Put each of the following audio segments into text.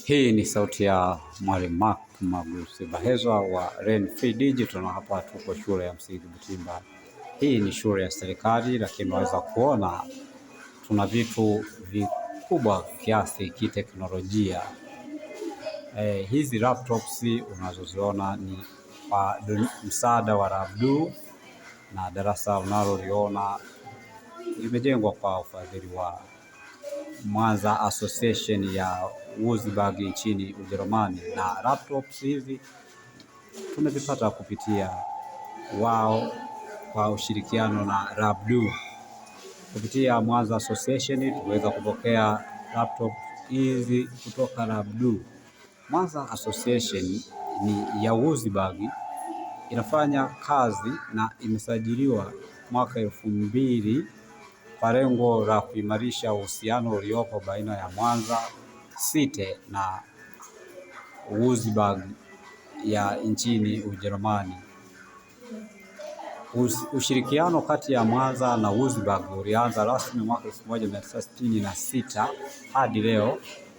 Hii ni sauti ya Mwalimu Mark Magusi Bahezwa wa Ren Free Digital, na hapa tuko shule ya msingi Butimba. Hii ni shule ya serikali, lakini unaweza kuona tuna vitu vikubwa kiasi kiteknolojia. Hizi laptops unazoziona ni kwa msaada wa Rabdu, na darasa unaloliona limejengwa kwa ufadhili wa Mwanza Association ya Wurzburg nchini Ujerumani, na laptops hizi tumezipata kupitia wao kwa ushirikiano na Rabdu. Kupitia Mwanza Association tuweza kupokea laptop hizi kutoka Rabdu. Mwanza Association ni ya Wurzburg, inafanya kazi na imesajiliwa mwaka 2000 kwa lengo la kuimarisha uhusiano uliopo baina ya Mwanza City na Wurzburg ya nchini Ujerumani. Ushirikiano kati ya Mwanza na Wurzburg ulianza rasmi mwaka 1966 hadi leo.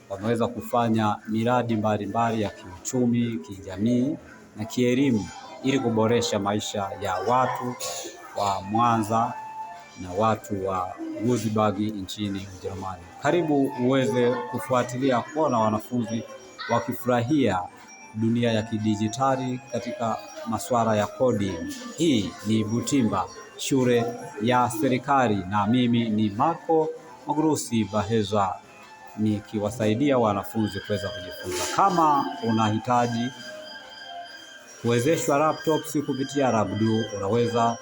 Wameweza kufanya miradi mbalimbali ya kiuchumi, kijamii na kielimu ili kuboresha maisha ya watu wa Mwanza na watu wa Wurzburg nchini Ujerumani. Karibu uweze kufuatilia kuona wanafunzi wakifurahia dunia ya kidijitali katika masuala ya coding. Hii ni Butimba, shule ya serikali, na mimi ni Marco Magusi Bahezwa nikiwasaidia wanafunzi kuweza kujifunza. Kama unahitaji kuwezeshwa laptops kupitia Rabdu, unaweza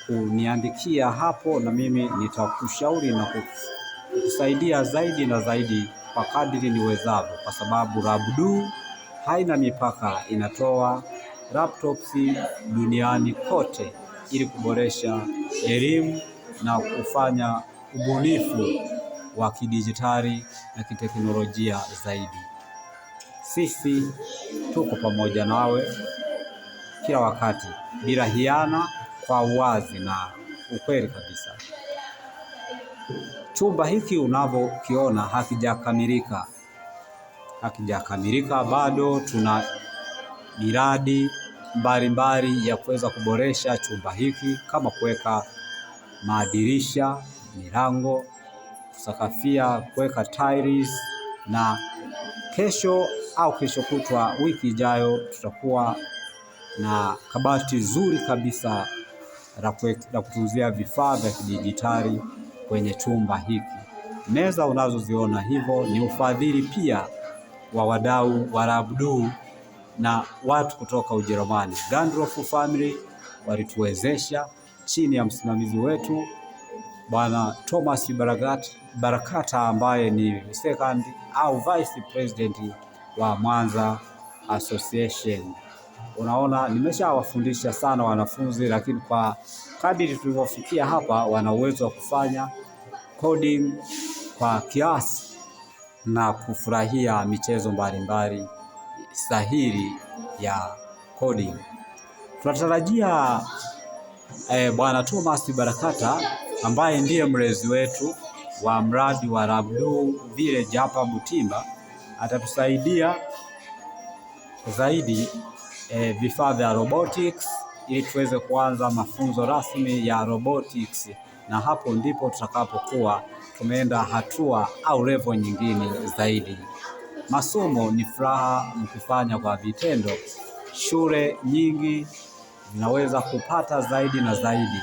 kuniandikia hapo na mimi nitakushauri na kukusaidia zaidi na zaidi kwa kadiri niwezavyo, kwa sababu Rabdu haina mipaka, inatoa laptops duniani kote ili kuboresha elimu na kufanya ubunifu wa kidijitali na kiteknolojia zaidi. Sisi tuko pamoja nawe kila wakati bila hiana, kwa uwazi na ukweli kabisa. Chumba hiki unavyokiona hakijakamilika bado. Tuna miradi mbalimbali ya kuweza kuboresha chumba hiki, kama kuweka madirisha, milango, kusakafia, kuweka tiles, na kesho au kesho kutwa, wiki ijayo, tutakuwa na kabati zuri kabisa la kutunzia vifaa vya kidijitali kwenye chumba hiki. Meza unazoziona hivyo ni ufadhili pia wa wadau wa Rabdu na watu kutoka Ujerumani. Gandolf Family walituwezesha chini ya msimamizi wetu Bwana Thomas Barakata, ambaye ni second au vice president wa Mwanza Association. Unaona, nimeshawafundisha sana wanafunzi, lakini kwa kadiri tulivyofikia hapa, wana uwezo wa kufanya coding kwa kiasi na kufurahia michezo mbalimbali sahili ya coding. Tunatarajia Bwana Thomas Barakata, ambaye ndiye mlezi wetu wa mradi wa Rabdu Village hapa Butimba, atatusaidia zaidi vifaa vya robotics ili tuweze kuanza mafunzo rasmi ya robotics, na hapo ndipo tutakapokuwa tumeenda hatua au level nyingine zaidi. Masomo ni furaha mkifanya kwa vitendo. Shule nyingi zinaweza kupata zaidi na zaidi.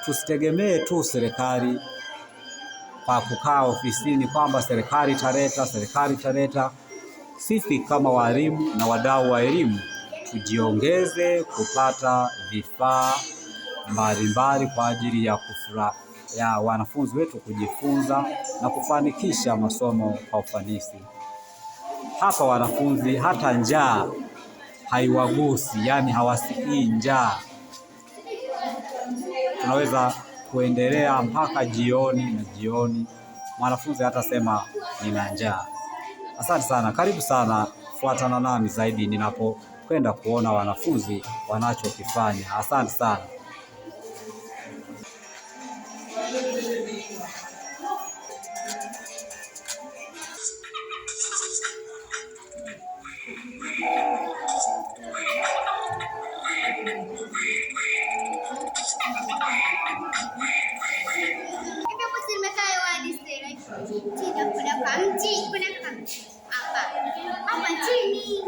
Tusitegemee tu serikali kwa kukaa ofisini kwamba serikali italeta. Sisi kama walimu na wadau wa elimu tujiongeze kupata vifaa mbalimbali kwa ajili ya wanafunzi wetu kujifunza na kufanikisha masomo kwa ufanisi. Hapa wanafunzi hata njaa haiwagusi, yani hawasikii njaa. Tunaweza kuendelea mpaka jioni, na jioni mwanafunzi hata sema nina njaa. Asante sana, karibu sana, fuatana nami zaidi ninapokwenda kuona wanafunzi wanachokifanya. Asante sana. Kuna kamti, hapa hapa chini.